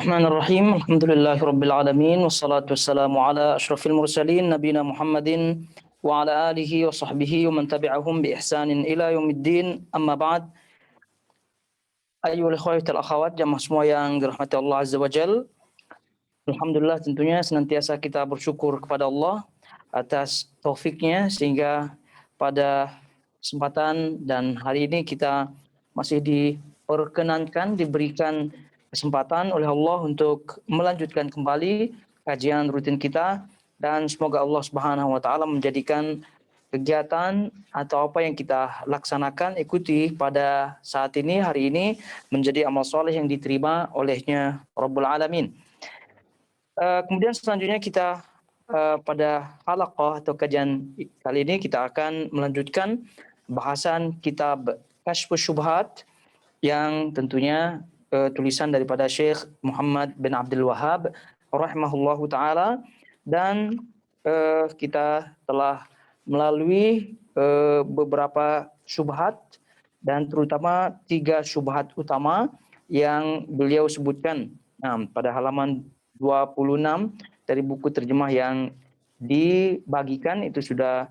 Bismillahirrahmanirrahim. Alhamdulillahirabbil alamin wassalatu wassalamu ala asyrafil mursalin nabiyina Muhammadin wa ala alihi wa sahbihi wa man tabi'ahum bi ihsanin ila yaumiddin. Amma ba'd. Ayyuhal ikhwatal akhawat, jamaah semua yang dirahmati Allah Azza wa Jalla. Alhamdulillah, tentunya senantiasa kita bersyukur kepada Allah atas taufiknya sehingga pada kesempatan dan hari ini kita masih diperkenankan, diberikan kesempatan oleh Allah untuk melanjutkan kembali kajian rutin kita, dan semoga Allah Subhanahu wa taala menjadikan kegiatan atau apa yang kita laksanakan ikuti pada saat ini, hari ini, menjadi amal soleh yang diterima olehnya Rabbul Alamin. Kemudian selanjutnya kita pada halaqah atau kajian kali ini kita akan melanjutkan bahasan kitab Kasyfus Syubhat yang tentunya tulisan daripada Syekh Muhammad bin Abdul Wahhab rahimahullahu taala, dan kita telah melalui beberapa syubhat dan terutama 3 syubhat utama yang beliau sebutkan. Nah, pada halaman 26 dari buku terjemah yang dibagikan itu sudah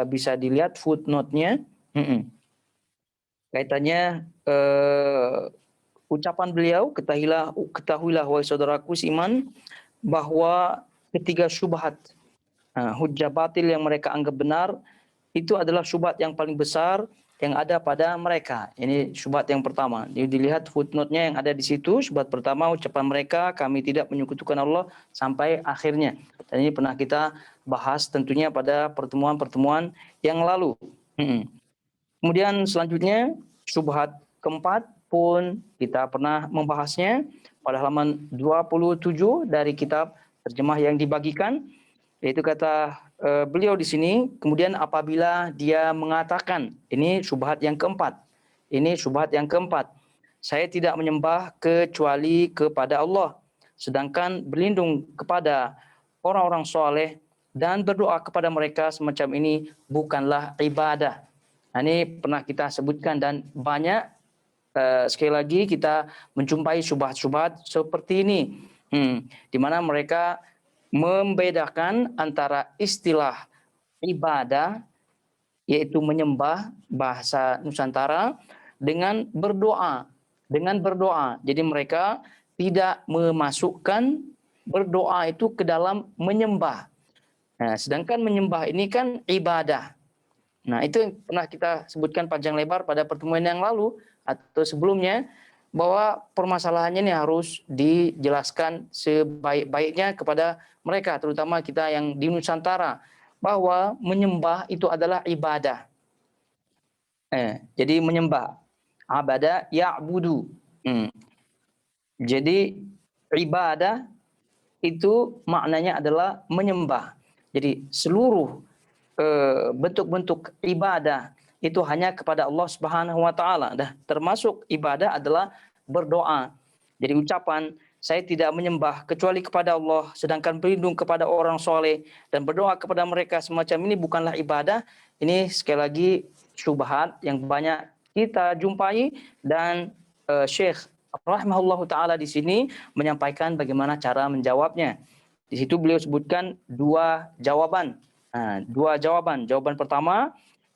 bisa dilihat footnote-nya. Kaitannya ucapan beliau, ketahuilah wahai saudaraku seiman bahwa ketiga syubhat hujjah batil yang mereka anggap benar itu adalah syubhat yang paling besar yang ada pada mereka. Ini syubhat yang pertama. Jadi dilihat footnote-nya yang ada di situ. Syubhat pertama, ucapan mereka kami tidak menyekutukan Allah sampai akhirnya. Dan ini pernah kita bahas tentunya pada pertemuan-pertemuan yang lalu. Kemudian selanjutnya syubhat keempat pun kita pernah membahasnya pada halaman 27 dari kitab terjemah yang dibagikan, yaitu kata beliau di sini, kemudian apabila dia mengatakan, ini syubhat yang keempat. Ini syubhat yang keempat. Saya tidak menyembah kecuali kepada Allah, sedangkan berlindung kepada orang-orang soleh dan berdoa kepada mereka semacam ini bukanlah ibadah. Nah, ini pernah kita sebutkan dan banyak sekali lagi kita menjumpai syubhat-syubhat seperti ini, di mana mereka membedakan antara istilah ibadah, yaitu menyembah bahasa Nusantara, dengan berdoa. Jadi mereka tidak memasukkan berdoa itu ke dalam menyembah. Nah, sedangkan menyembah ini kan ibadah. Nah, itu yang pernah kita sebutkan panjang lebar pada pertemuan yang lalu atau sebelumnya, bahwa permasalahannya ini harus dijelaskan sebaik-baiknya kepada mereka, terutama kita yang di Nusantara, bahwa menyembah itu adalah ibadah. Jadi menyembah, abada ya'budu. Jadi ibadah itu maknanya adalah menyembah. Jadi seluruh bentuk-bentuk ibadah itu hanya kepada Allah Subhanahu wa taala. Termasuk ibadah adalah berdoa. Jadi ucapan saya tidak menyembah kecuali kepada Allah, sedangkan berlindung kepada orang soleh dan berdoa kepada mereka semacam ini bukanlah ibadah. Ini sekali lagi syubhat yang banyak kita jumpai, dan Syekh rahimahullahu taala di sini menyampaikan bagaimana cara menjawabnya. Di situ beliau sebutkan 2 jawaban. Dua jawaban. Jawaban pertama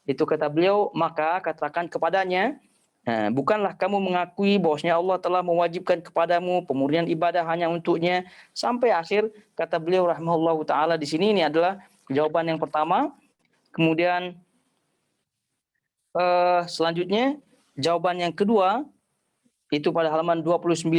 itu kata beliau, maka katakan kepadanya, bukanlah kamu mengakui bahwasanya Allah telah mewajibkan kepadamu pemurnian ibadah hanya untuknya, sampai akhir kata beliau rahimahullahu taala di sini. Ini adalah jawaban yang pertama. Kemudian selanjutnya jawaban yang kedua itu pada halaman 29.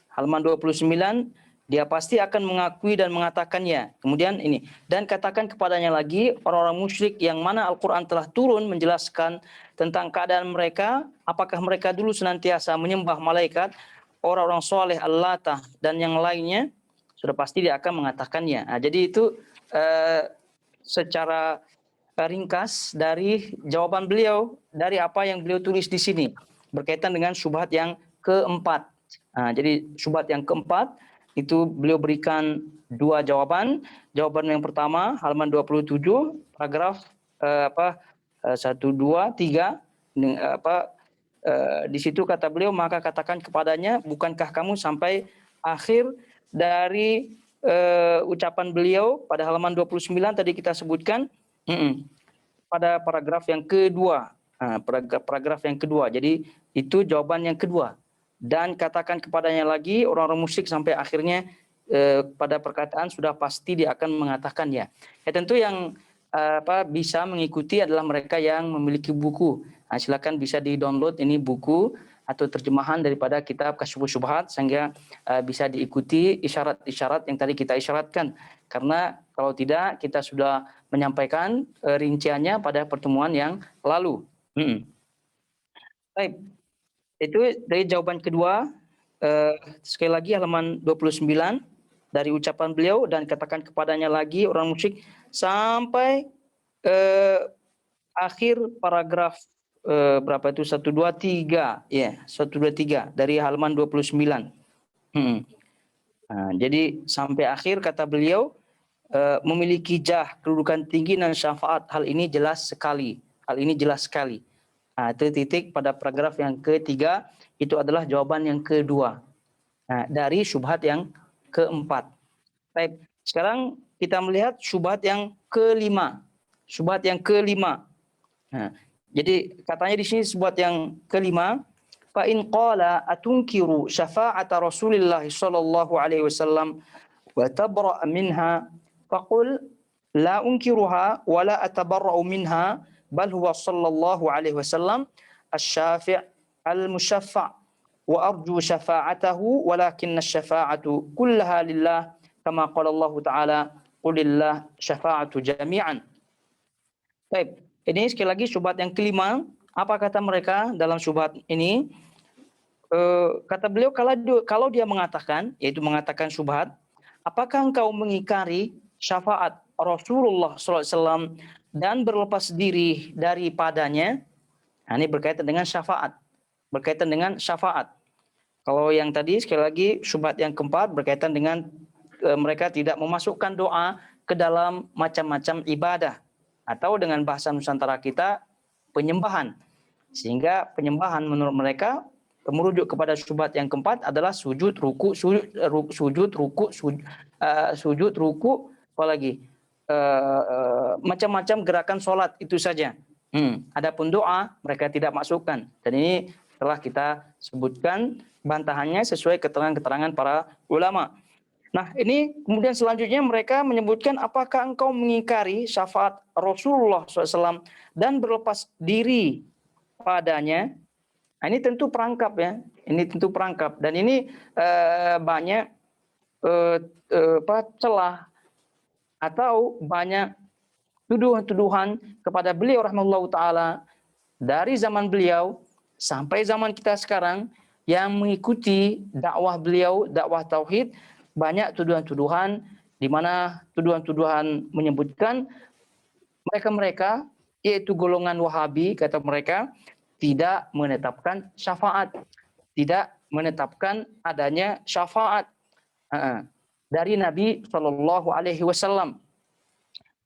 Halaman 29, dia pasti akan mengakui dan mengatakannya. Kemudian ini, dan katakan kepadanya lagi orang-orang musyrik yang mana Al-Quran telah turun menjelaskan tentang keadaan mereka, apakah mereka dulu senantiasa menyembah malaikat, orang-orang soleh, Al-Latah, dan yang lainnya, sudah pasti dia akan mengatakannya. Jadi itu secara ringkas dari jawaban beliau dari apa yang beliau tulis di sini berkaitan dengan syubhat yang keempat. Jadi syubhat yang keempat itu beliau berikan 2 jawaban. Jawaban yang pertama halaman 27 paragraf 1, 2, 3 di situ kata beliau, maka katakan kepadanya, bukankah kamu sampai akhir dari ucapan beliau pada halaman 29 tadi kita sebutkan, pada paragraf yang kedua. Paragraf yang kedua. Jadi itu jawaban yang kedua. Dan katakan kepadanya lagi orang-orang musyrik sampai akhirnya pada perkataan sudah pasti dia akan mengatakannya. Ya tentu yang bisa mengikuti adalah mereka yang memiliki buku. Silakan bisa di-download ini buku atau terjemahan daripada kitab Kasyfus Syubhat sehingga bisa diikuti isyarat-isyarat yang tadi kita isyaratkan. Karena kalau tidak kita sudah menyampaikan rinciannya pada pertemuan yang lalu. Baik. Itu dari jawaban kedua. Sekali lagi halaman 29 dari ucapan beliau, dan katakan kepadanya lagi orang musyrik sampai akhir paragraf berapa itu 123 ya 123 dari halaman 29. Jadi sampai akhir kata beliau memiliki kedudukan tinggi dan syafaat, hal ini jelas sekali. Itu titik pada paragraf yang ketiga, itu adalah jawaban yang kedua dari syubhat yang keempat. Baik, sekarang kita melihat syubhat yang kelima. Jadi katanya di sini syubhat yang kelima, fa in qala atunkiru syafa'ata Rasulillah sallallahu alaihi wasallam wa tabra' minha faqul la unkiruha wa la atabarra'u minha bal huwa sallallahu alaihi wasallam asy-syafi' al-musyaffa' wa arju syafa'atahu walakinna asy-syafa'atu kullaha lillah kama qala Allah taala qulillah syafa'atu jami'an. Baik, ini sekali lagi syubhat yang kelima. Apa kata mereka dalam syubhat ini? Kata beliau, kalau dia mengatakan, yaitu mengatakan syubhat, apakah engkau mengingkari syafaat Rasulullah SAW dan berlepas diri daripadanya? Ini berkaitan dengan syafaat. Kalau yang tadi sekali lagi syubhat yang keempat berkaitan dengan mereka tidak memasukkan doa ke dalam macam-macam ibadah, atau dengan bahasa Nusantara kita penyembahan. Sehingga penyembahan menurut mereka merujuk kepada syubhat yang keempat adalah sujud, ruku, apalagi macam-macam gerakan sholat itu saja. Adapun doa mereka tidak masukkan, dan ini telah kita sebutkan bantahannya sesuai keterangan-keterangan para ulama. Nah, ini kemudian selanjutnya mereka menyebutkan, apakah engkau mengingkari syafaat Rasulullah SAW dan berlepas diri padanya? Nah, ini tentu perangkap ya. Dan ini banyak celah atau banyak tuduhan-tuduhan kepada beliau rahimahullahu taala dari zaman beliau sampai zaman kita sekarang yang mengikuti dakwah beliau, dakwah tauhid. Banyak tuduhan-tuduhan di mana tuduhan-tuduhan menyebutkan mereka yaitu golongan Wahabi, kata mereka, tidak menetapkan syafaat, tidak menetapkan adanya syafaat dari Nabi Shallallahu Alaihi Wasallam.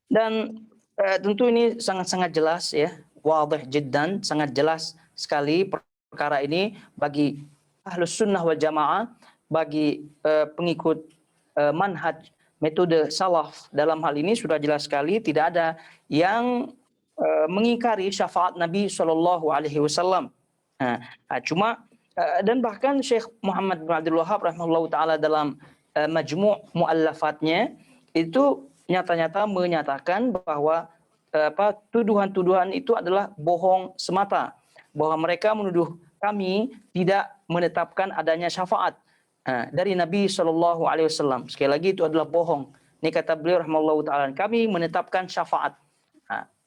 Dan tentu ini sangat-sangat jelas ya, wadih jiddan, sangat jelas sekali perkara ini bagi Ahlus Sunnah wal Jamaah, bagi pengikut manhaj metode salaf. Dalam hal ini sudah jelas sekali tidak ada yang mengingkari syafaat Nabi Shallallahu Alaihi Wasallam. Cuma dan bahkan Syekh Muhammad bin Abdul Wahab rahimahullah taala dalam majmu' mu'allafatnya itu nyata-nyata menyatakan bahwa tuduhan-tuduhan itu adalah bohong semata, bahwa mereka menuduh kami tidak menetapkan adanya syafaat dari Nabi Shallallahu Alaihi Wasallam. Sekali lagi itu adalah bohong. Ini kata beliau rahimahullah taala, kami menetapkan syafaat.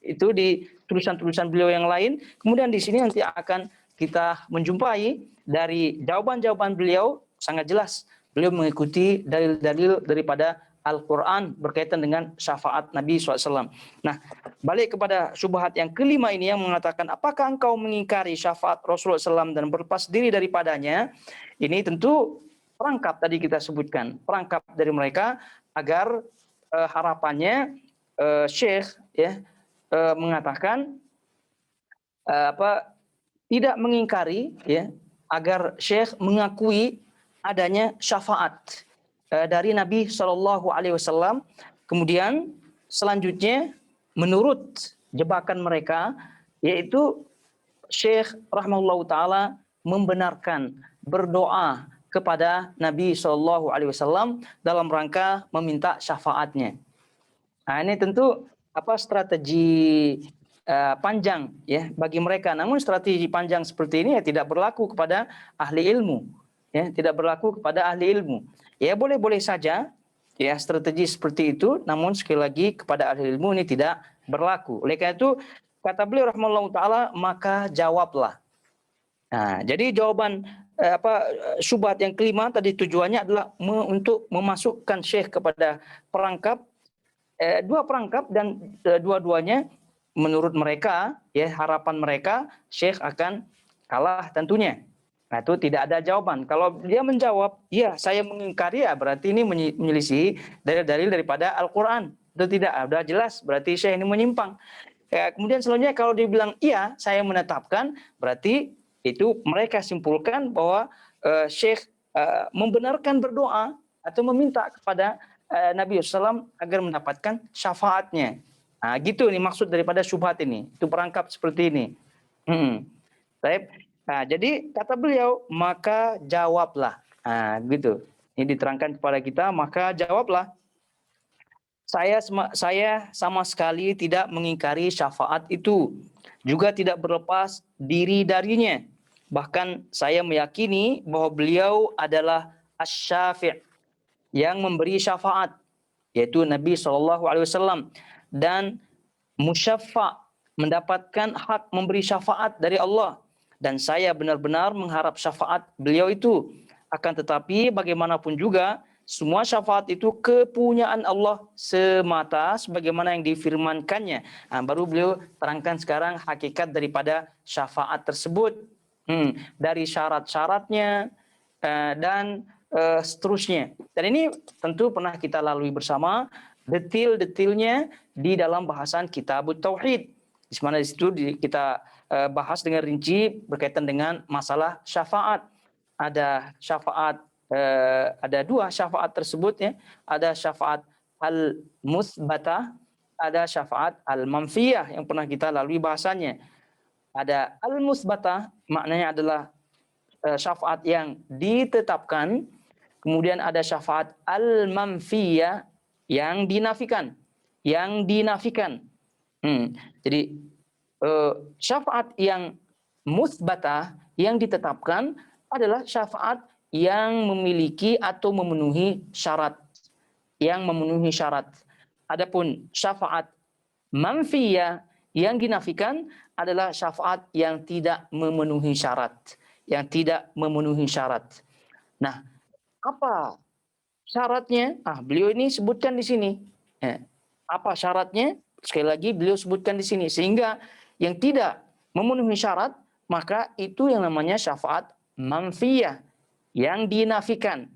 Itu di tulisan-tulisan beliau yang lain. Kemudian di sini nanti akan kita menjumpai dari jawaban-jawaban beliau sangat jelas. Beliau mengikuti dalil-dalil daripada Al-Quran berkaitan dengan syafaat Nabi SAW. Nah, balik kepada syubhat yang kelima ini yang mengatakan, apakah engkau mengingkari syafaat Rasulullah SAW dan berlepas diri daripadanya? Ini tentu perangkap tadi kita sebutkan. Perangkap dari mereka agar harapannya Syekh ya, mengatakan tidak mengingkari ya, agar Syekh mengakui adanya syafaat dari Nabi Shallallahu Alaihi Wasallam. Kemudian selanjutnya menurut jebakan mereka, yaitu Syekh rahimahullahu taala membenarkan berdoa kepada Nabi Shallallahu Alaihi Wasallam dalam rangka meminta syafaatnya. Nah, ini tentu strategi panjang ya bagi mereka. Namun strategi panjang seperti ini ya tidak berlaku kepada ahli ilmu. Ya, tidak berlaku kepada ahli ilmu. Ya boleh-boleh saja ya strategi seperti itu, namun sekali lagi kepada ahli ilmu ini tidak berlaku. Oleh karena itu kata beliau rahimahullahu taala, maka jawablah. Nah, jadi jawaban syubhat yang kelima tadi tujuannya adalah untuk memasukkan Syekh kepada perangkap dua perangkap, dan dua-duanya menurut mereka ya harapan mereka Syekh akan kalah tentunya. Nah, itu tidak ada jawaban. Kalau dia menjawab, ya saya mengingkari, ya berarti ini menyelisih dalil-dalil daripada Al-Quran. Itu tidak ada jelas, berarti Syekh ini menyimpang. Ya, kemudian selanjutnya kalau dia bilang iya, saya menetapkan, berarti itu mereka simpulkan bahwa Syekh membenarkan berdoa atau meminta kepada Nabi SAW agar mendapatkan syafaatnya. Nah, gitu nih maksud daripada syubhat ini. Itu perangkap seperti ini. Baik. Nah, jadi kata beliau, maka jawablah. Nah, gitu. Ini diterangkan kepada kita, maka jawablah. Saya sama sekali tidak mengingkari syafaat itu, juga tidak berlepas diri darinya. Bahkan saya meyakini bahwa beliau adalah asy-syafi', yang memberi syafaat, yaitu Nabi SAW, dan musyaffa', mendapatkan hak memberi syafaat dari Allah. Dan saya benar-benar mengharap syafaat beliau itu. Akan tetapi bagaimanapun juga, semua syafaat itu kepunyaan Allah semata sebagaimana yang difirmankannya. Nah, baru beliau terangkan sekarang hakikat daripada syafaat tersebut. Dari syarat-syaratnya dan seterusnya. Dan ini tentu pernah kita lalui bersama detail-detailnya di dalam bahasan Kitabut Tauhid. Di mana di situ kita bahas dengan rinci berkaitan dengan masalah syafaat. Ada syafaat, ada dua syafaat tersebut ya. Ada syafaat al-musbatah, ada syafaat al-manfiyah yang pernah kita lalui bahasanya. Ada al-musbatah, maknanya adalah syafaat yang ditetapkan. Kemudian ada syafaat al-manfiyah yang dinafikan. Jadi syafaat yang musbatah yang ditetapkan adalah syafaat yang memiliki atau memenuhi syarat. Adapun syafaat manfiyah yang dinafikan adalah syafaat yang tidak memenuhi syarat. Nah, apa syaratnya? Beliau ini sebutkan di sini. Apa syaratnya? Sekali lagi beliau sebutkan di sini, sehingga yang tidak memenuhi syarat maka itu yang namanya syafaat manfiyah yang dinafikan.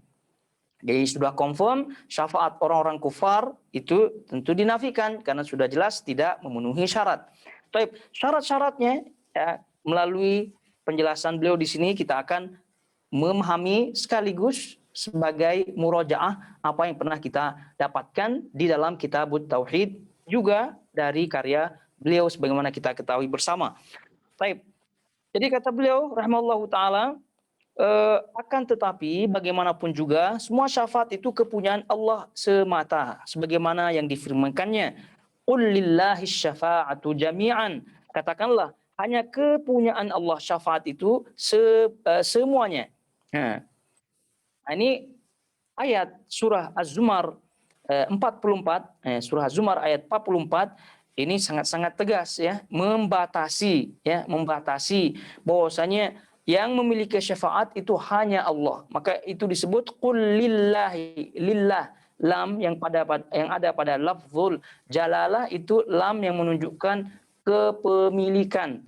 Jadi sudah confirm syafaat orang-orang kufar itu tentu dinafikan karena sudah jelas tidak memenuhi syarat. Baik, syarat-syaratnya ya, melalui penjelasan beliau di sini kita akan memahami sekaligus sebagai murojaah apa yang pernah kita dapatkan di dalam Kitabut Tauhid, juga dari karya beliau sebagaimana kita ketahui bersama. Baik. Jadi kata beliau rahimahullahu taala, akan tetapi bagaimanapun juga semua syafaat itu kepunyaan Allah semata sebagaimana yang difirmankannya, qul lillahi syafa'atu jami'an, katakanlah hanya kepunyaan Allah syafaat itu semuanya. Nah, ini ayat surah Az-Zumar 44, surah Az-Zumar ayat 44 ini sangat-sangat tegas ya, membatasi bahwasanya yang memiliki syafaat itu hanya Allah. Maka itu disebut qul lillahi, lillah, lam yang ada pada lafzul jalalah itu lam yang menunjukkan kepemilikan.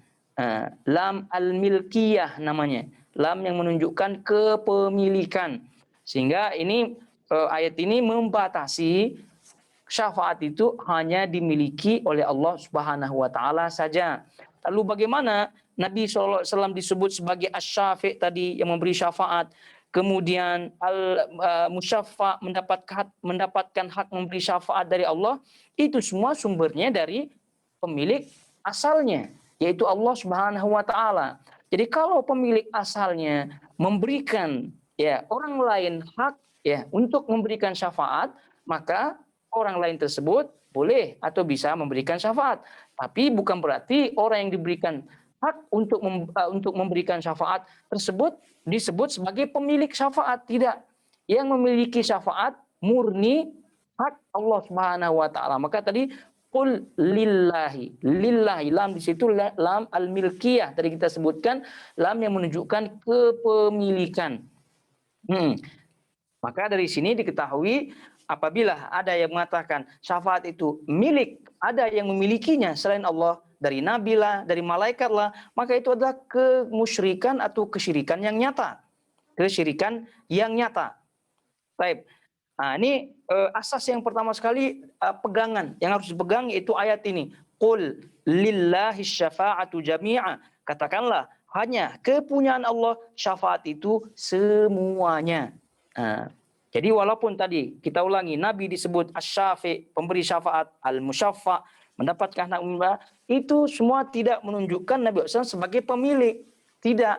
Lam al-milkiyah namanya. Lam yang menunjukkan kepemilikan. Sehingga ini ayat ini membatasi syafaat itu hanya dimiliki oleh Allah Subhanahu wa taala saja. Lalu bagaimana Nabi SAW disebut sebagai asy-syafi' tadi, yang memberi syafaat? kemudian musyaffa mendapatkan hak memberi syafaat dari Allah, itu semua sumbernya dari pemilik asalnya, yaitu Allah Subhanahu wa taala. Jadi kalau pemilik asalnya memberikan ya orang lain hak ya untuk memberikan syafaat, maka orang lain tersebut boleh atau bisa memberikan syafaat. Tapi bukan berarti orang yang diberikan hak untuk memberikan syafaat tersebut disebut sebagai pemilik syafaat. Tidak. Yang memiliki syafaat murni hak Allah Subhanahu wa taala. Maka tadi qul lillahi. Lillahi, lam di situ lam al-milkiyah. Tadi kita sebutkan lam yang menunjukkan kepemilikan. Maka dari sini diketahui apabila ada yang mengatakan syafaat itu milik, ada yang memilikinya selain Allah, dari nabi lah, dari malaikat lah, maka itu adalah kemusyrikan atau kesyirikan yang nyata. Kesyirikan yang nyata. Baik. Nah, ini asas yang pertama sekali, pegangan yang harus dipegang yaitu ayat ini. Qul lillahi syafa'atu jami'a. Katakanlah hanya kepunyaan Allah syafaat itu semuanya. Jadi walaupun tadi kita ulangi Nabi disebut asy-syafi', pemberi syafaat, al-musyaffa', mendapatkan hak umrah, itu semua tidak menunjukkan Nabi SAW sebagai pemilik. Tidak.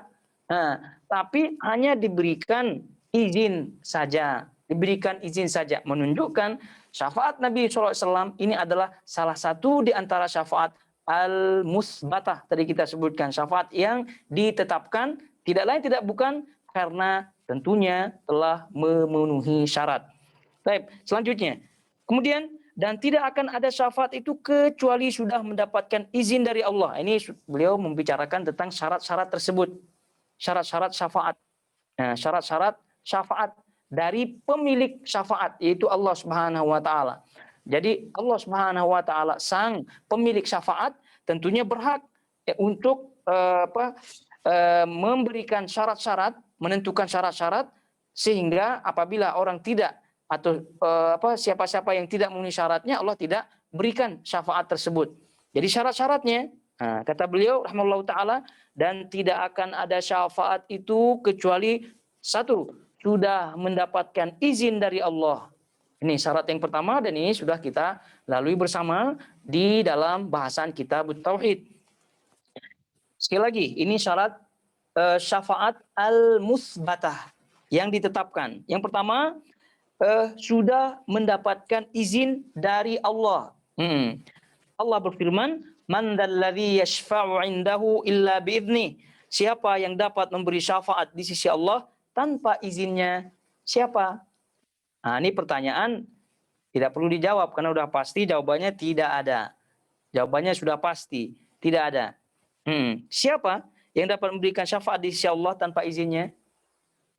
Tapi hanya diberikan izin saja. Diberikan izin saja. Menunjukkan syafaat Nabi SAW ini adalah salah satu di antara syafaat al-musbatah. Tadi kita sebutkan syafaat yang ditetapkan, tidak lain tidak bukan karena tentunya telah memenuhi syarat. Baik, selanjutnya. Kemudian, dan tidak akan ada syafaat itu kecuali sudah mendapatkan izin dari Allah. Ini beliau membicarakan tentang syarat-syarat tersebut. Syarat-syarat syafaat. Nah, syarat-syarat syafaat dari pemilik syafaat, yaitu Allah Subhanahu wa taala. Jadi Allah Subhanahu wa taala sang pemilik syafaat tentunya berhak untuk memberikan syarat-syarat, menentukan syarat-syarat sehingga apabila orang tidak atau siapa-siapa yang tidak memenuhi syaratnya, Allah tidak berikan syafaat tersebut. Jadi syarat-syaratnya, kata beliau rahimahullahu taala, dan tidak akan ada syafaat itu kecuali satu, sudah mendapatkan izin dari Allah. Ini syarat yang pertama dan ini sudah kita lalui bersama di dalam bahasan kitab Tauhid. Sekali lagi, ini syarat syafaat al-musbatah yang ditetapkan. Yang pertama, sudah mendapatkan izin dari Allah. Allah berfirman, "Man dzalladzi yashfa'u 'indahu illa bi'idznih." Siapa yang dapat memberi syafaat di sisi Allah tanpa izinnya? Siapa? Nah, ini pertanyaan tidak perlu dijawab karena sudah pasti jawabannya tidak ada. Jawabannya sudah pasti, tidak ada. Siapa yang dapat memberikan syafaat di sisi Allah tanpa izinnya?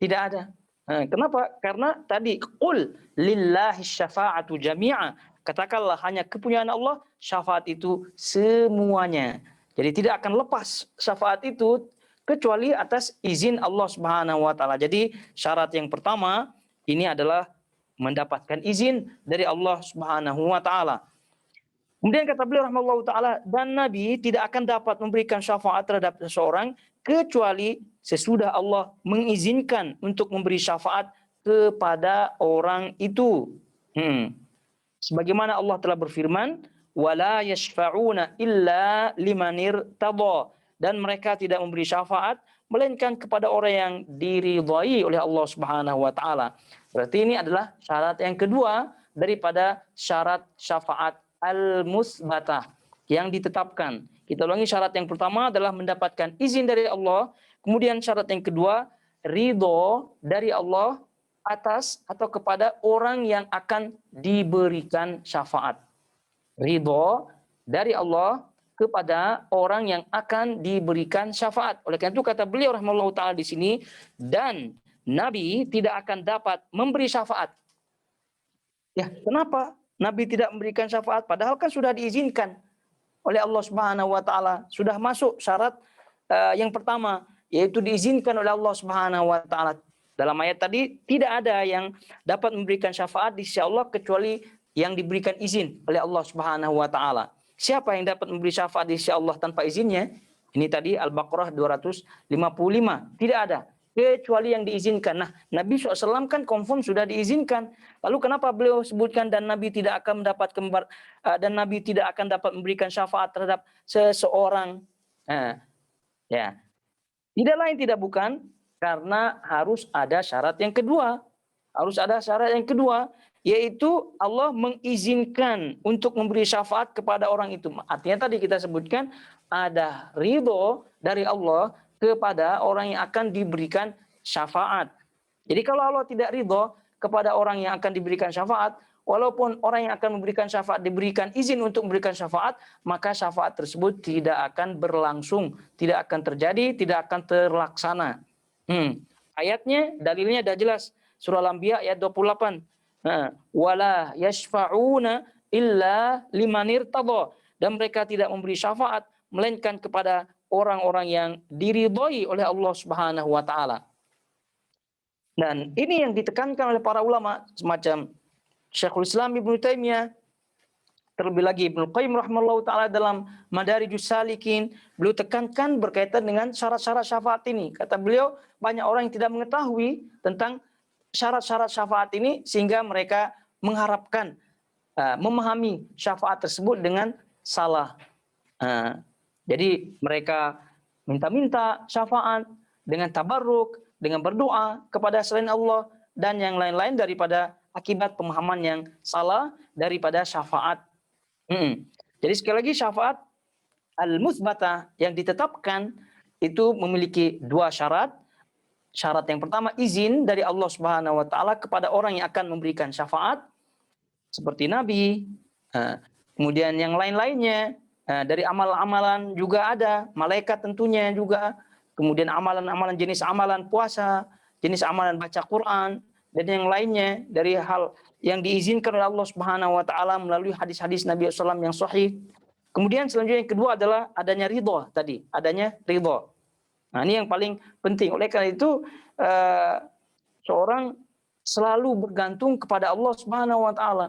Tidak ada. Kenapa? Karena tadi qul lillahi syafa'atu jami'a. Katakanlah hanya kepunyaan Allah, syafaat itu semuanya. Jadi tidak akan lepas syafaat itu kecuali atas izin Allah Subhanahu wa taala. Jadi syarat yang pertama ini adalah mendapatkan izin dari Allah Subhanahu wa taala. Kemudian kata beliau rahimahullahu taala, dan Nabi tidak akan dapat memberikan syafaat terhadap seseorang kecuali sesudah Allah mengizinkan untuk memberi syafaat kepada orang itu. Sebagaimana Allah telah berfirman, wala yashfa'una illa liman irtada, dan mereka tidak memberi syafaat melainkan kepada orang yang diridhai oleh Allah Subhanahu wa taala. Berarti ini adalah syarat yang kedua daripada syarat syafaat al-musbatah yang ditetapkan. Kita ulangi, syarat yang pertama adalah mendapatkan izin dari Allah. Kemudian syarat yang kedua, ridho dari Allah atas atau kepada orang yang akan diberikan syafaat. Ridho dari Allah kepada orang yang akan diberikan syafaat. Oleh karena itu kata beliau rahimahullahu taala di sini, dan Nabi tidak akan dapat memberi syafaat. Ya, kenapa Nabi tidak memberikan syafaat? Padahal kan sudah diizinkan oleh Allah Subhanahu wa taala. Sudah masuk syarat yang pertama, yaitu diizinkan oleh Allah Subhanahu wa taala. Dalam ayat tadi tidak ada yang dapat memberikan syafaat di sisi Allah kecuali yang diberikan izin oleh Allah Subhanahu wa taala. Siapa yang dapat memberi syafaat di sisi Allah tanpa izinnya? Ini tadi Al-Baqarah 255. Tidak ada. kecuali yang diizinkan. Nah, Nabi SAW kan confirm sudah diizinkan. Lalu kenapa beliau sebutkan dan Nabi tidak akan dapat memberikan syafaat terhadap seseorang? Nah, ya, tidak lain tidak bukan karena harus ada syarat yang kedua. Harus ada syarat yang kedua, yaitu Allah mengizinkan untuk memberi syafaat kepada orang itu. Artinya tadi kita sebutkan ada ridho dari Allah kepada orang yang akan diberikan syafaat. Jadi kalau Allah tidak ridho kepada orang yang akan diberikan syafaat, walaupun orang yang akan memberikan syafaat diberikan izin untuk memberikan syafaat, maka syafaat tersebut tidak akan berlangsung, tidak akan terjadi, tidak akan terlaksana. Ayatnya, dalilnya sudah jelas. Surah Al-Anbiya ayat 28. Wala yashfa'una illa liman irtadha. Dan mereka tidak memberi syafaat melainkan kepada orang-orang yang diridhoi oleh Allah Subhanahu wa taala. Dan ini yang ditekankan oleh para ulama semacam Syekhul Islam Ibnu Taimiyah, terlebih lagi Ibnu Qayyim rahimahullah taala dalam Madarijus Salikin, beliau tekankan berkaitan dengan syarat-syarat syafaat ini. Kata beliau, banyak orang yang tidak mengetahui tentang syarat-syarat syafaat ini sehingga mereka mengharapkan memahami syafaat tersebut dengan salah. Jadi mereka minta-minta syafaat dengan tabarruk, dengan berdoa kepada selain Allah dan yang lain-lain daripada akibat pemahaman yang salah daripada syafaat. Jadi sekali lagi syafaat al-mutsbata yang ditetapkan itu memiliki dua syarat. Syarat yang pertama izin dari Allah Subhanahu wa taala kepada orang yang akan memberikan syafaat seperti nabi. Kemudian yang lain-lainnya dari amalan-amalan juga ada, malaikat tentunya juga. Kemudian amalan-amalan jenis amalan puasa, jenis amalan baca Quran dan yang lainnya dari hal yang diizinkan oleh Allah Subhanahu wa taala melalui hadis-hadis Nabi SAW yang sahih. Kemudian selanjutnya yang kedua adalah adanya ridho tadi, adanya ridho. Nah, ini yang paling penting. Oleh karena itu seorang selalu bergantung kepada Allah Subhanahu wa taala.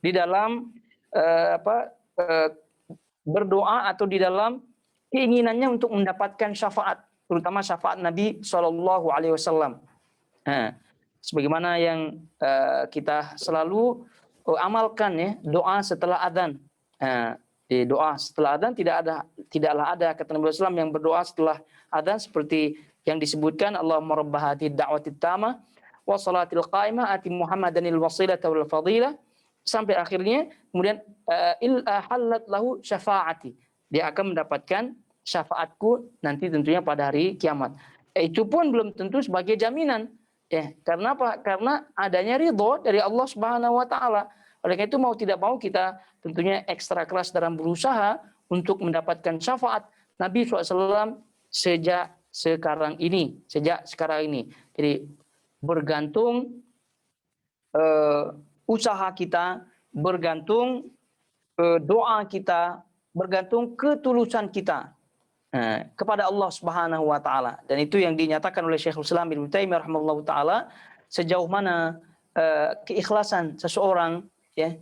Di dalam berdoa atau di dalam keinginannya untuk mendapatkan syafaat, terutama syafaat Nabi Shallallahu Alaihi Wasallam. Sebagaimana yang kita selalu amalkan ya, doa setelah adzan. Di doa setelah adzan tidaklah ada kata Nabi SAW yang berdoa setelah adzan seperti yang disebutkan Allahumma rabb hadhihi da'wati tamah wa salatil qa'imah ati Muhammadanil wasilata wal fadilah sampai akhirnya. Kemudian halat lahu syafaati, dia akan mendapatkan syafaatku nanti tentunya pada hari kiamat. Itu pun belum tentu sebagai jaminan. Karena apa? Karena adanya ridho dari Allah Subhanahu wa taala. Oleh karena itu mau tidak mau kita tentunya ekstra keras dalam berusaha untuk mendapatkan syafaat Nabi SAW sejak sekarang ini. Jadi bergantung usaha kita, bergantung doa kita, bergantung ketulusan kita kepada Allah Subhanahu wa taala. Dan itu yang dinyatakan oleh Syekhul Islam Ibnu Taimiyah rahimahullahu taala, sejauh mana keikhlasan seseorang ya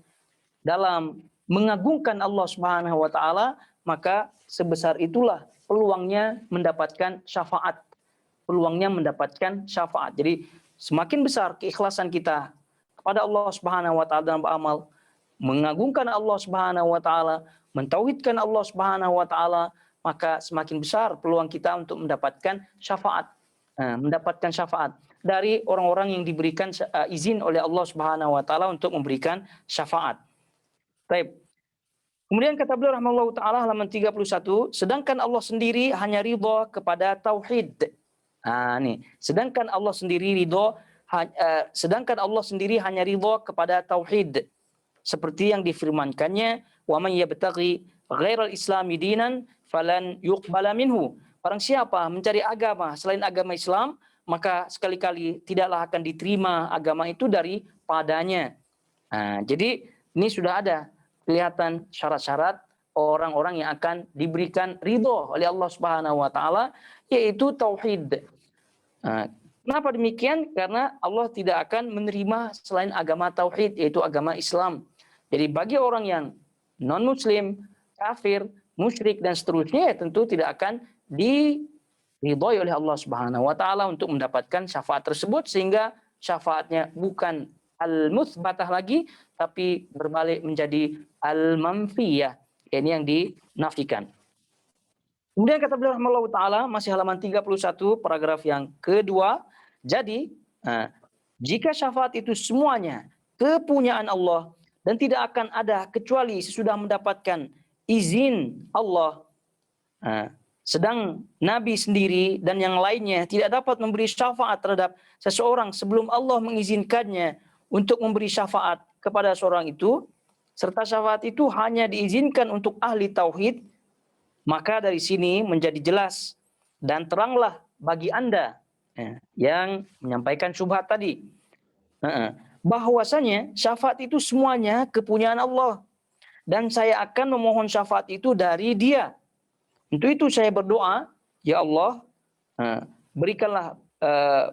dalam mengagungkan Allah Subhanahu wa taala, maka sebesar itulah peluangnya mendapatkan syafaat. Jadi semakin besar keikhlasan kita kepada Allah Subhanahu wa taala dalam beramal, mengagungkan Allah Subhanahu wa taala, mentauhidkan Allah Subhanahu wa taala, maka semakin besar peluang kita untuk mendapatkan syafaat. Dari orang-orang yang diberikan izin oleh Allah Subhanahu wa taala untuk memberikan syafaat. Baik. Kemudian kata beliau rahimahullahu taala halaman 31, sedangkan Allah sendiri hanya ridha kepada tauhid. Sedangkan Allah sendiri hanya ridha kepada tauhid. Seperti yang difirmankannya, wa may yabtaghi ghairal islami dinan falan yuqbala minhu. Barang siapa mencari agama selain agama Islam, maka sekali-kali tidaklah akan diterima agama itu daripadanya. Jadi ini sudah ada kelihatan syarat-syarat orang-orang yang akan diberikan ridho oleh Allah Subhanahu wa taala, yaitu tauhid. Kenapa demikian? Karena Allah tidak akan menerima selain agama tauhid, yaitu agama Islam. Jadi bagi orang yang non-muslim, kafir, musyrik dan seterusnya, tentu tidak akan diridhai oleh Allah Subhanahu wa taala untuk mendapatkan syafaat tersebut, sehingga syafaatnya bukan al-mutsbatah lagi tapi berbalik menjadi al-manfiyah. Ini yang dinafikan. Kemudian kata beliau rahimahullah taala, masih halaman 31 paragraf yang kedua, jadi jika syafaat itu semuanya kepunyaan Allah dan tidak akan ada kecuali sesudah mendapatkan izin Allah. Sedang Nabi sendiri dan yang lainnya tidak dapat memberi syafaat terhadap seseorang sebelum Allah mengizinkannya untuk memberi syafaat kepada seorang itu, serta syafaat itu hanya diizinkan untuk ahli tauhid, maka dari sini menjadi jelas dan teranglah bagi Anda yang menyampaikan syubhat tadi, bahwasanya syafaat itu semuanya kepunyaan Allah dan saya akan memohon syafaat itu dari Dia. Untuk itu saya berdoa, ya Allah, berikanlah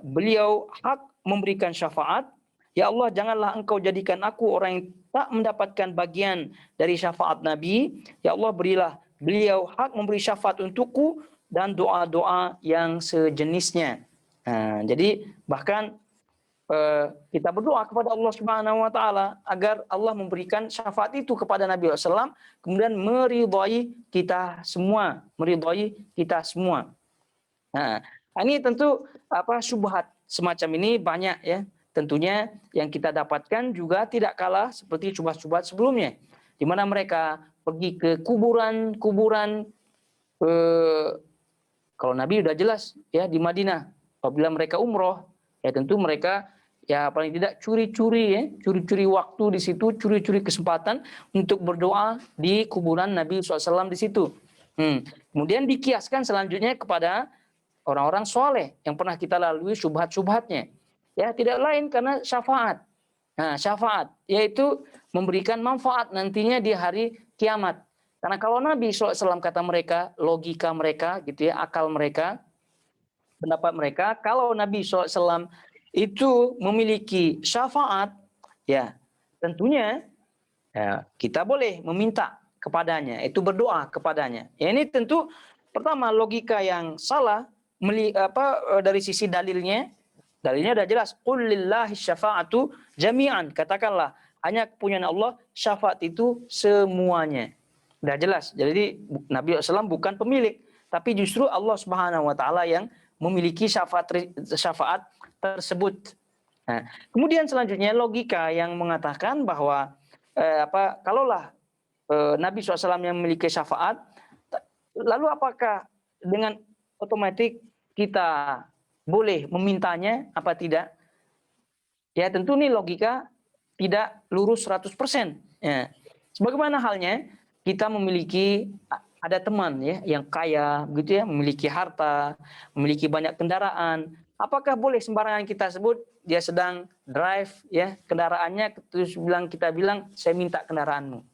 beliau hak memberikan syafaat. Ya Allah, janganlah Engkau jadikan aku orang yang tak mendapatkan bagian dari syafaat Nabi. Ya Allah, berilah beliau hak memberi syafaat untukku dan doa-doa yang sejenisnya. Jadi bahkan kita berdoa kepada Allah Subhanahu wa taala agar Allah memberikan syafaat itu kepada Nabi SAW, kemudian meridhai kita semua, Nah, ini tentu syubhat semacam ini banyak ya. Tentunya yang kita dapatkan juga tidak kalah seperti syubhat-syubhat sebelumnya, di mana mereka pergi ke kuburan-kuburan. Kalau Nabi sudah jelas ya di Madinah, apabila mereka umroh, ya tentu mereka ya paling tidak curi-curi waktu di situ, curi-curi kesempatan untuk berdoa di kuburan Nabi SAW di situ. Kemudian dikiaskan selanjutnya kepada orang-orang soleh yang pernah kita lalui syubhat-syubhatnya. Ya tidak lain karena syafaat. Nah, syafaat yaitu memberikan manfaat nantinya di hari kiamat. Karena kalau Nabi SAW kata mereka, logika mereka gitu ya, akal mereka, pendapat mereka, kalau Nabi SAW itu memiliki syafaat, ya tentunya ya, kita boleh meminta kepadanya, itu berdoa kepadanya. Ya, ini tentu pertama logika yang salah dari sisi dalilnya. Dalilnya sudah jelas, qul lillahi syafa'atu jami'an, katakanlah hanya kepunyaan Allah syafaat itu semuanya. Sudah jelas. Jadi Nabi SAW bukan pemilik, tapi justru Allah Subhanahu wa taala yang memiliki syafaat tersebut. Nah, kemudian selanjutnya logika yang mengatakan bahwa kalaulah Nabi SAW yang memiliki syafaat, lalu apakah dengan otomatis kita boleh memintanya apa tidak? Ya tentu ini logika tidak lurus 100%. Ya. Sebagaimana halnya kita memiliki ada teman ya yang kaya begitu ya, memiliki harta, memiliki banyak kendaraan. Apakah boleh sembarangan kita sebut dia sedang drive ya kendaraannya, terus kita bilang saya minta kendaraanmu?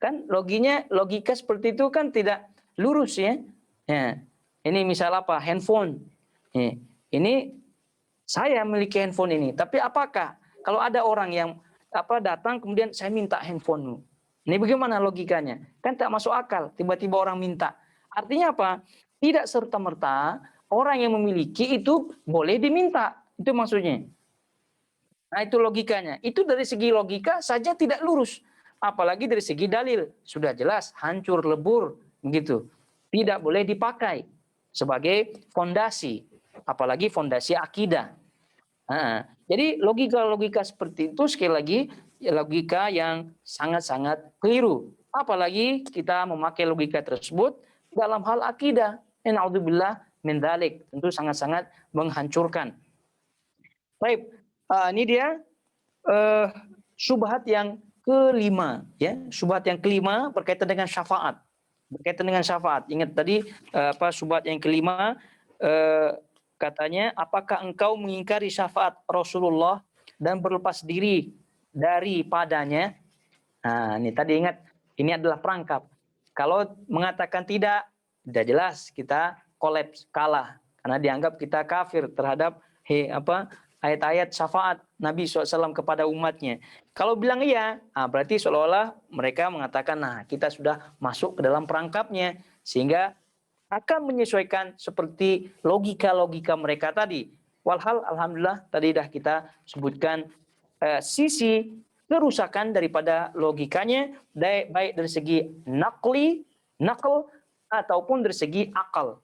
Kan logika seperti itu kan tidak lurus ya. Ya. Ini misal apa? Handphone. Ini saya memiliki handphone ini, tapi apakah kalau ada orang yang datang kemudian saya minta handphonemu? Ini bagaimana logikanya? Kan tak masuk akal, tiba-tiba orang minta. Artinya apa? Tidak serta-merta orang yang memiliki itu boleh diminta. Itu maksudnya. Nah itu logikanya. Itu dari segi logika saja tidak lurus. Apalagi dari segi dalil. Sudah jelas, hancur, lebur. Gitu. Tidak boleh dipakai sebagai fondasi. Apalagi fondasi akidah. Jadi logika-logika seperti itu sekali lagi logika yang sangat-sangat keliru. Apalagi kita memakai logika tersebut dalam hal akidah. Na'udzubillah min dzalik. Tentu sangat-sangat menghancurkan. Baik, ini dia syubhat yang kelima ya. Syubhat yang kelima berkaitan dengan syafaat. Ingat tadi syubhat yang kelima katanya, apakah engkau mengingkari syafaat Rasulullah dan berlepas diri daripadanya? Nah, ini tadi ingat, ini adalah perangkap. Kalau mengatakan tidak, sudah jelas kita kolaps, kalah. Karena dianggap kita kafir terhadap ayat-ayat syafaat Nabi SAW kepada umatnya. Kalau bilang iya, berarti seolah-olah mereka mengatakan, nah kita sudah masuk ke dalam perangkapnya. Sehingga akan menyesuaikan seperti logika-logika mereka tadi. Walhal alhamdulillah tadi dah kita sebutkan sisi kerusakan daripada logikanya, baik dari segi nakal ataupun dari segi akal.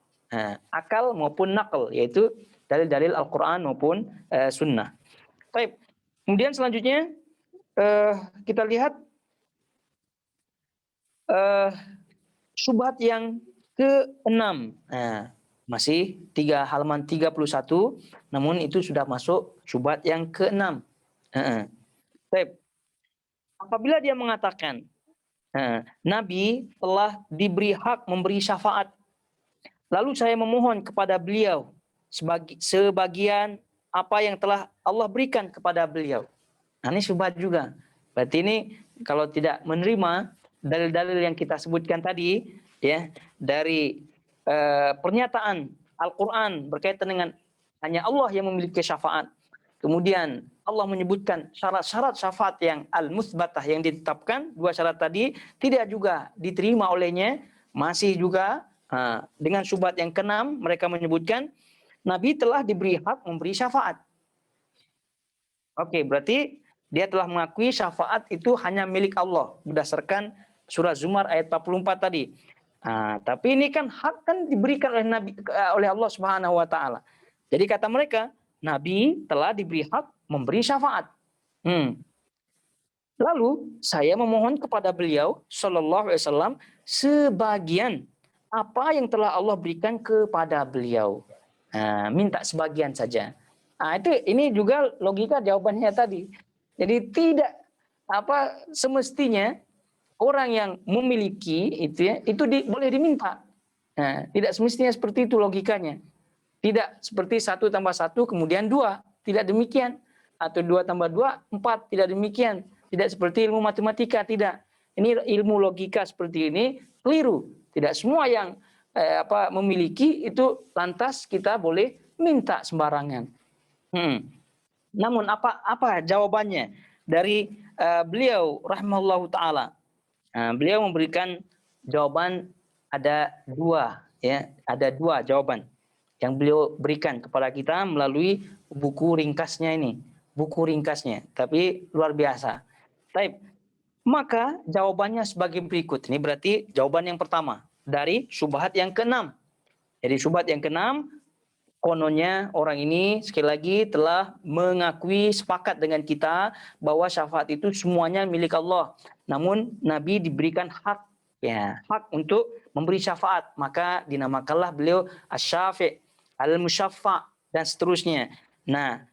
Akal maupun nakal, yaitu dalil-dalil Al-Quran maupun sunnah. Baik. Kemudian selanjutnya kita lihat syubhat yang ke-6. Masih halaman 31, namun itu sudah masuk syubhat yang ke-6. Baik. Apabila dia mengatakan Nabi telah diberi hak memberi syafaat, lalu saya memohon kepada beliau sebagian apa yang telah Allah berikan kepada beliau. Ini syubhat juga. Berarti ini kalau tidak menerima dalil-dalil yang kita sebutkan tadi, ya, dari pernyataan Al-Quran berkaitan dengan hanya Allah yang memiliki syafaat. Kemudian Allah menyebutkan syarat-syarat syafaat yang al-mutsbatah yang ditetapkan, dua syarat tadi tidak juga diterima olehnya, masih juga dengan syubhat yang ke-6 mereka menyebutkan Nabi telah diberi hak memberi syafaat. Oke, berarti dia telah mengakui syafaat itu hanya milik Allah berdasarkan surah Zumar ayat 44 tadi. Tapi ini kan hak kan diberikan oleh Nabi, oleh Allah Subhanahu wa taala. Jadi kata mereka, Nabi telah diberi hak memberi syafaat. Lalu saya memohon kepada beliau sallallahu alaihi wasallam sebagian apa yang telah Allah berikan kepada beliau. Minta sebagian saja. Ini juga logika jawabannya tadi. Jadi tidak semestinya orang yang memiliki boleh diminta. Tidak semestinya seperti itu logikanya. Tidak seperti 1 tambah 1 kemudian 2. Tidak demikian. Atau 2 tambah 2, 4. Tidak demikian. Tidak seperti ilmu matematika. Tidak. Ini ilmu logika seperti ini keliru. Tidak semua yang memiliki itu lantas kita boleh minta sembarangan. Namun apa jawabannya dari beliau rahimahullahu taala? Beliau memberikan jawaban ada dua jawaban yang beliau berikan kepada kita melalui buku ringkasnya ini. Buku ringkasnya, tapi luar biasa. Baik. Maka jawabannya sebagai berikut. Ini berarti jawaban yang pertama dari syubhat yang ke-6. Jadi syubhat yang ke-6, kononnya orang ini sekali lagi telah mengakui sepakat dengan kita bahwa syafaat itu semuanya milik Allah. Namun Nabi diberikan hak untuk memberi syafaat, maka dinamakanlah beliau asy-syafi', al-musyaffa' dan seterusnya. Nah,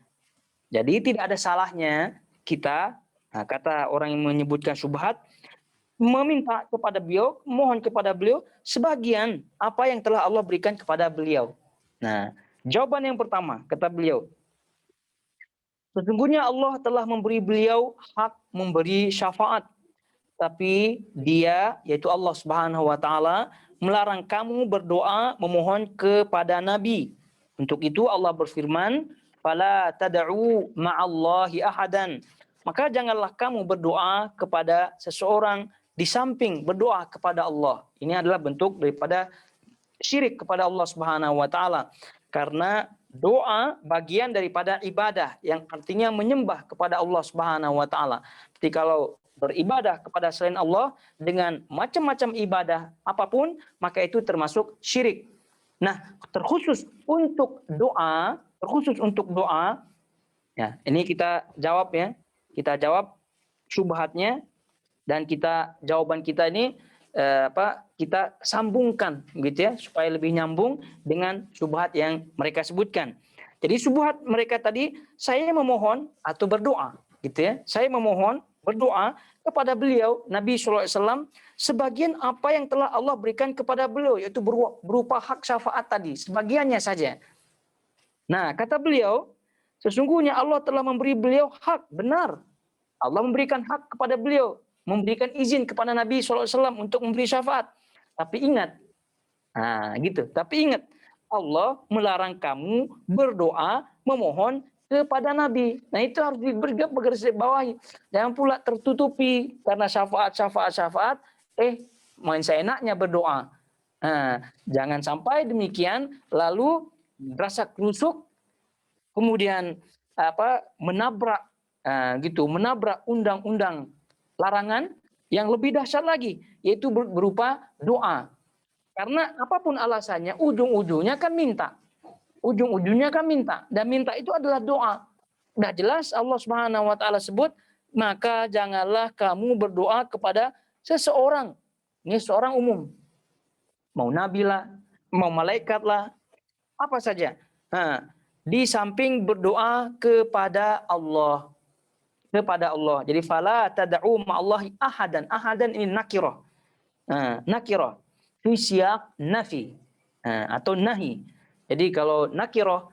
jadi tidak ada salahnya kita, kata orang yang menyebutkan syubhat, meminta kepada beliau, mohon kepada beliau sebagian apa yang telah Allah berikan kepada beliau. Nah, jawaban yang pertama, kata beliau, sesungguhnya Allah telah memberi beliau hak memberi syafaat. Tapi dia, yaitu Allah Subhanahu wa taala, melarang kamu berdoa memohon kepada Nabi. Untuk itu Allah berfirman, "Fala tad'u ma'allahi ahadan." Maka janganlah kamu berdoa kepada seseorang di samping berdoa kepada Allah. Ini adalah bentuk daripada syirik kepada Allah Subhanahu wa taala. Karena doa bagian daripada ibadah yang artinya menyembah kepada Allah Subhanahu wa taala. Jadi kalau beribadah kepada selain Allah dengan macam-macam ibadah apapun, maka itu termasuk syirik. Nah, terkhusus untuk doa, ya, ini kita jawab ya. Kita jawab syubhatnya dan jawaban kita ini kita sambungkan gitu ya supaya lebih nyambung dengan syubhat yang mereka sebutkan. Jadi syubhat mereka tadi, saya memohon atau berdoa gitu ya. Saya memohon berdoa kepada beliau Nabi sallallahu alaihi wasallam sebagian apa yang telah Allah berikan kepada beliau, yaitu berupa hak syafaat tadi, sebagiannya saja. Nah, kata beliau, sesungguhnya Allah telah memberi beliau hak, benar. Allah memberikan hak kepada beliau, memberikan izin kepada Nabi sallallahu alaihi wasallam untuk memberi syafaat. Tapi ingat, Tapi ingat, Allah melarang kamu berdoa memohon kepada Nabi. Nah, itu harus digarisbawahi. Jangan pula tertutupi karena syafaat, main seenaknya berdoa. Jangan sampai demikian lalu rasa krusuk kemudian menabrak menabrak undang-undang larangan yang lebih dahsyat lagi, yaitu berupa doa. Karena apapun alasannya, ujung-ujungnya kan minta. Ujung-ujungnya kan minta. Dan minta itu adalah doa. Udah jelas Allah Subhanahu wa taala sebut, maka janganlah kamu berdoa kepada seseorang. Ini seorang umum. Mau nabi lah, mau malaikat lah, apa saja. Di samping berdoa kepada Allah. Kepada Allah. Jadi fala tad'u ma'allahi ahadan. Ahadan ini nakirah. Nakirah. Fi siyaq nafi. Atau nahi. Jadi kalau nakirah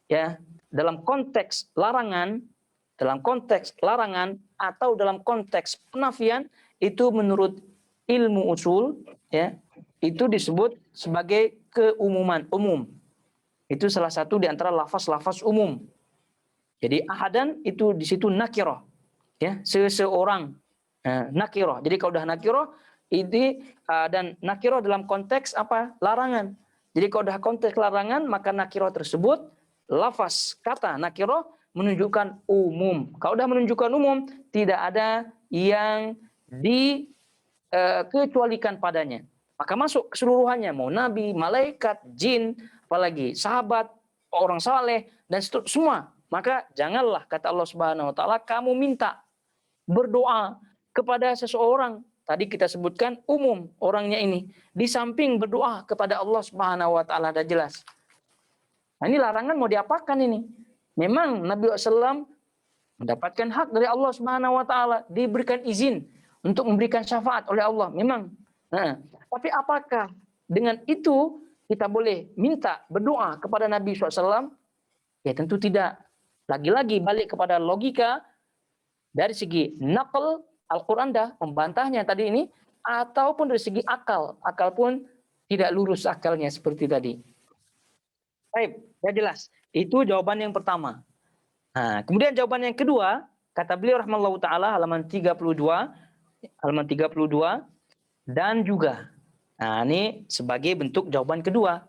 ya dalam konteks larangan atau dalam konteks penafian itu menurut ilmu usul ya itu disebut sebagai keumuman, umum. Itu salah satu di antara lafaz-lafaz umum. Jadi ahadan itu di situ nakirah ya, seseorang. Nakirah. Jadi kalau udah nakirah ini dan nakirah dalam konteks apa? Larangan. Jadi kalau udah konteks larangan maka nakirah tersebut lafaz kata nakirah menunjukkan umum. Kalau udah menunjukkan umum tidak ada yang dikecualikan padanya. Maka masuk keseluruhannya, mau nabi, malaikat, jin, apalagi sahabat, orang saleh dan semua. Maka janganlah kata Allah Subhanahu wa taala kamu minta berdoa kepada seseorang. Tadi kita sebutkan umum orangnya ini. Di samping berdoa kepada Allah Subhanahu wa taala ada jelas. Nah, ini larangan mau diapakan ini? Memang Nabi SAW mendapatkan hak dari Allah Subhanahu wa taala, diberikan izin untuk memberikan syafaat oleh Allah. Memang. Tapi apakah dengan itu kita boleh minta berdoa kepada Nabi SAW? Ya tentu tidak. Lagi-lagi balik kepada logika dari segi naql Al-Quran dah membantahnya tadi ini, ataupun dari segi akal. Akal pun tidak lurus akalnya seperti tadi. Baik, ya jelas. Itu jawaban yang pertama. Kemudian jawaban yang kedua, kata beliau rahimahullahu taala halaman 32 dan juga. Nah, ini sebagai bentuk jawaban kedua.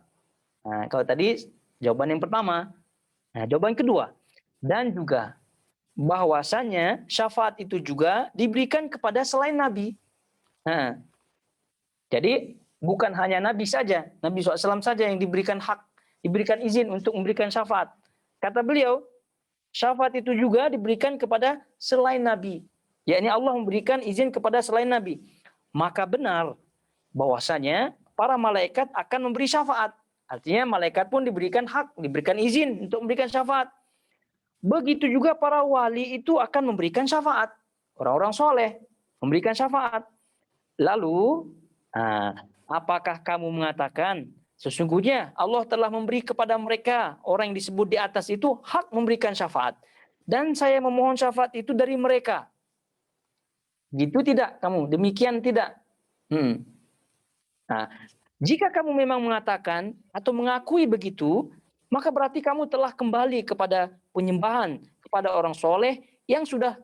Kalau tadi jawaban yang pertama. Nah, jawaban kedua. Dan juga bahwasanya syafaat itu juga diberikan kepada selain Nabi. Jadi bukan hanya Nabi saja, Nabi SAW saja yang diberikan hak, diberikan izin untuk memberikan syafaat. Kata beliau, syafaat itu juga diberikan kepada selain Nabi. Yakni Allah memberikan izin kepada selain Nabi. Maka benar bahwasanya para malaikat akan memberi syafaat. Artinya malaikat pun diberikan hak, diberikan izin untuk memberikan syafaat. Begitu juga para wali itu akan memberikan syafaat. Orang-orang soleh memberikan syafaat. Lalu, apakah kamu mengatakan sesungguhnya Allah telah memberi kepada mereka, orang yang disebut di atas itu, hak memberikan syafaat. Dan saya memohon syafaat itu dari mereka. Gitu tidak kamu? Demikian tidak? Jika kamu memang mengatakan atau mengakui begitu, maka berarti kamu telah kembali kepada penyembahan kepada orang soleh yang sudah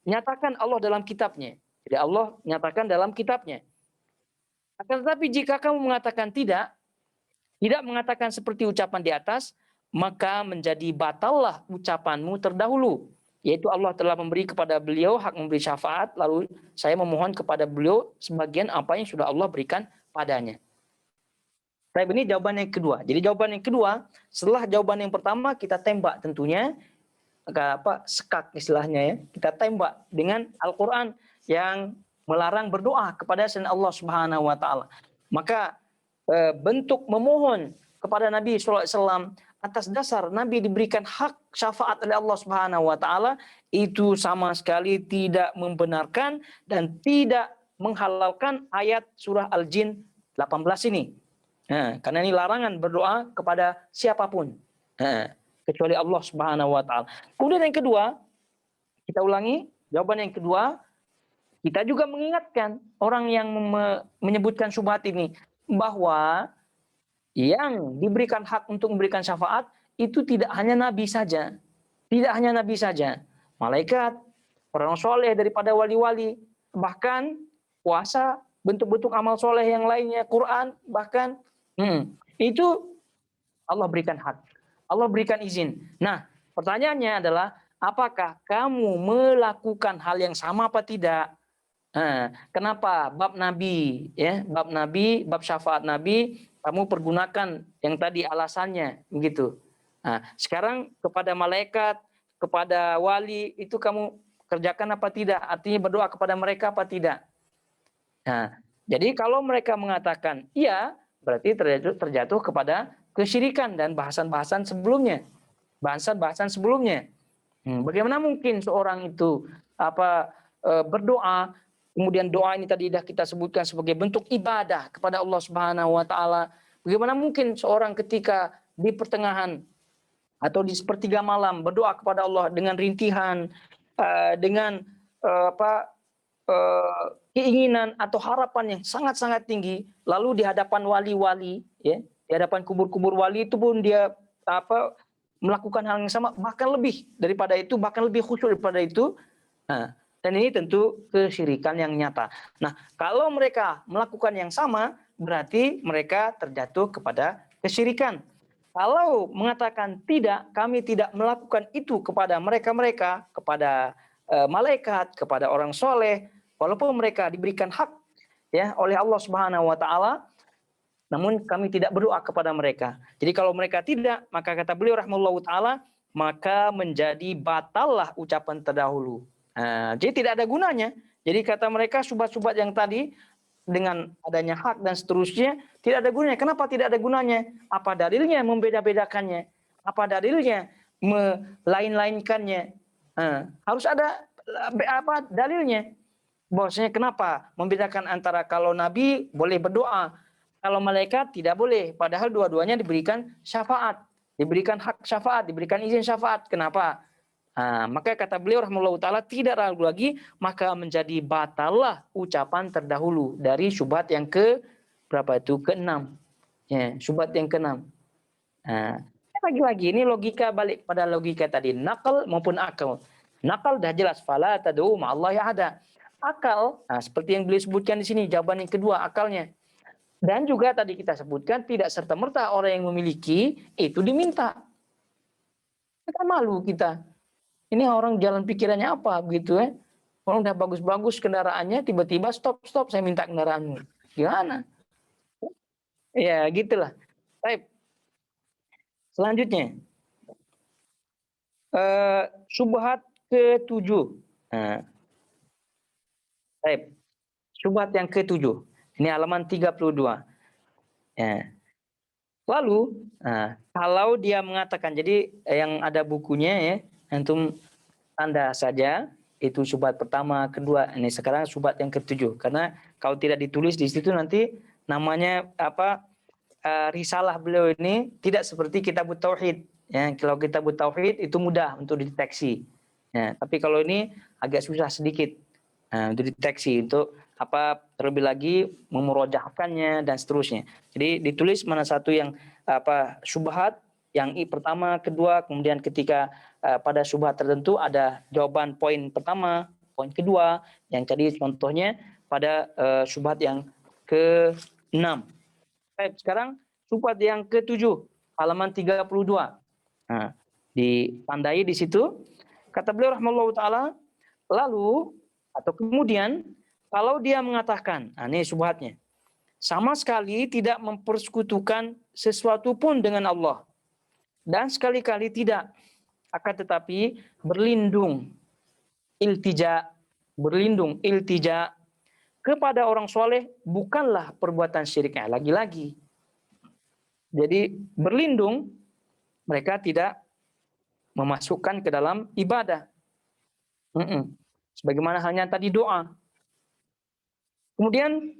nyatakan Allah dalam kitabnya. Jadi Allah nyatakan dalam kitabnya. Akan tetapi jika kamu mengatakan tidak mengatakan seperti ucapan di atas, maka menjadi batallah ucapanmu terdahulu. Yaitu Allah telah memberi kepada beliau hak memberi syafaat, lalu saya memohon kepada beliau sebagian apa yang sudah Allah berikan padanya. Baik, ini jawaban yang kedua. Jadi jawaban yang kedua, setelah jawaban yang pertama kita tembak tentunya, sekak istilahnya ya. Kita tembak dengan Al-Quran yang melarang berdoa kepada selain Allah Subhanahu wa taala. Maka bentuk memohon kepada Nabi SAW atas dasar Nabi diberikan hak syafaat oleh Allah Subhanahu wa taala itu sama sekali tidak membenarkan dan tidak menghalalkan ayat surah Al-Jin 18 ini. Karena ini larangan berdoa kepada siapapun kecuali Allah Subhanahu wa taala. Kemudian yang kedua, kita ulangi jawaban yang kedua, kita juga mengingatkan orang yang menyebutkan syubhat ini bahwa yang diberikan hak untuk memberikan syafaat itu tidak hanya Nabi saja. Tidak hanya Nabi saja. Malaikat, orang soleh daripada wali-wali, bahkan puasa bentuk-bentuk amal soleh yang lainnya, Quran bahkan, itu Allah berikan hak, Allah berikan izin. Nah, pertanyaannya adalah apakah kamu melakukan hal yang sama apa tidak? Nah, kenapa bab Nabi, ya, bab Nabi, bab syafaat Nabi, kamu pergunakan yang tadi alasannya, begitu. Nah, sekarang kepada malaikat, kepada wali, itu kamu kerjakan apa tidak? Artinya berdoa kepada mereka apa tidak? Nah, jadi kalau mereka mengatakan iya, berarti terjatuh kepada kesyirikan dan bahasan-bahasan sebelumnya. Bahasan-bahasan sebelumnya. Bagaimana mungkin seorang itu berdoa, kemudian doa ini tadi sudah kita sebutkan sebagai bentuk ibadah kepada Allah Subhanahu wa taala. Bagaimana mungkin seorang ketika di pertengahan atau di sepertiga malam berdoa kepada Allah dengan rintihan, dengan keinginan atau harapan yang sangat-sangat tinggi, lalu di hadapan wali-wali, ya, di hadapan kubur-kubur wali itu pun dia melakukan hal yang sama, bahkan lebih daripada itu, bahkan lebih khusyuk daripada itu. Nah, dan ini tentu kesyirikan yang nyata. Nah, kalau mereka melakukan yang sama, berarti mereka terjatuh kepada kesyirikan. Kalau mengatakan tidak, kami tidak melakukan itu kepada mereka-mereka, kepada malaikat, kepada orang soleh, walaupun mereka diberikan hak ya oleh Allah Subhanahu wa taala, namun kami tidak berdoa kepada mereka. Jadi kalau mereka tidak, maka kata beliau rahimahullahu taala, maka menjadi batallah ucapan terdahulu. Nah, jadi tidak ada gunanya. Jadi kata mereka syubhat-syubhat yang tadi dengan adanya hak dan seterusnya tidak ada gunanya. Kenapa tidak ada gunanya? Apa dalilnya membeda-bedakannya? Apa dalilnya melain-lainkannya? Harus ada dalilnya. Bahwasanya kenapa membedakan antara kalau Nabi boleh berdoa, kalau malaikat tidak boleh, padahal dua-duanya diberikan syafaat, diberikan hak syafaat, diberikan izin syafaat. Kenapa? Maka kata beliau rahimahullahu taala tidak ragu lagi, maka menjadi batallah ucapan terdahulu dari syubhat yang ke berapa itu? Keenam. Ya, syubhat yang keenam. Lagi-lagi ini logika balik pada logika tadi, nakal maupun akal. Nakal dah jelas, fala tad'u ma'allahi ahada. Akal, seperti yang beliau sebutkan di sini, jawaban yang kedua akalnya. Dan juga tadi kita sebutkan tidak serta-merta orang yang memiliki itu diminta. Kita malu kita. Ini orang jalan pikirannya apa begitu ya? Orang udah bagus-bagus kendaraannya, tiba-tiba stop, saya minta kendaraanmu. Gimana? Ya gitulah. Baik. Selanjutnya, syubhat ke-7. Baik. Syubhat yang ke-7. Ini halaman 32. Ya. Lalu, kalau dia mengatakan, jadi yang ada bukunya ya, antum tanda saja, itu syubhat pertama, kedua, ini sekarang syubhat yang ke-7. Karena kalau tidak ditulis di situ nanti namanya risalah beliau ini tidak seperti kitabut tauhid. Ya, kalau kitabut tauhid itu mudah untuk dideteksi. Ya, tapi kalau ini agak susah sedikit untuk dideteksi, untuk terlebih lagi memurojahkannya dan seterusnya. Jadi ditulis mana satu yang syubhat, yang pertama, kedua, kemudian ketika pada syubhat tertentu ada jawaban poin pertama, poin kedua, yang tadi contohnya pada syubhat yang ke-6. Baik, sekarang syubhat yang ke-7, halaman 32. Ditandai di situ, kata beliau rahimahullahu taala, lalu atau kemudian kalau dia mengatakan, ini syubhatnya, sama sekali tidak mempersekutukan sesuatu pun dengan Allah, dan sekali-kali tidak, akan tetapi berlindung iltija kepada orang soleh bukanlah perbuatan syiriknya. Lagi-lagi, jadi berlindung, mereka tidak memasukkan ke dalam ibadah. Sebagaimana halnya tadi doa. Kemudian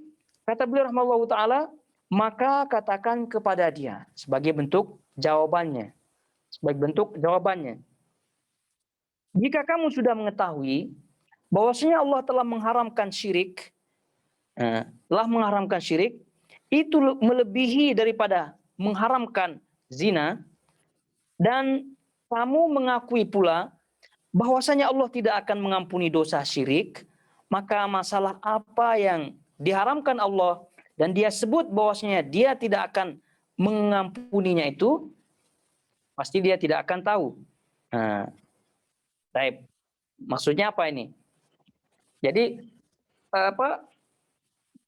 kata beliau rahimahullahu taala, maka katakan kepada dia sebagai bentuk jawabannya. Jika kamu sudah mengetahui bahwasanya Allah telah mengharamkan syirik, itu melebihi daripada mengharamkan zina, dan kamu mengakui pula bahwasanya Allah tidak akan mengampuni dosa syirik, maka masalah apa yang diharamkan Allah dan dia sebut bahwasanya dia tidak akan mengampuninya itu, pasti dia tidak akan tahu. Nah, baik. Maksudnya apa ini? Jadi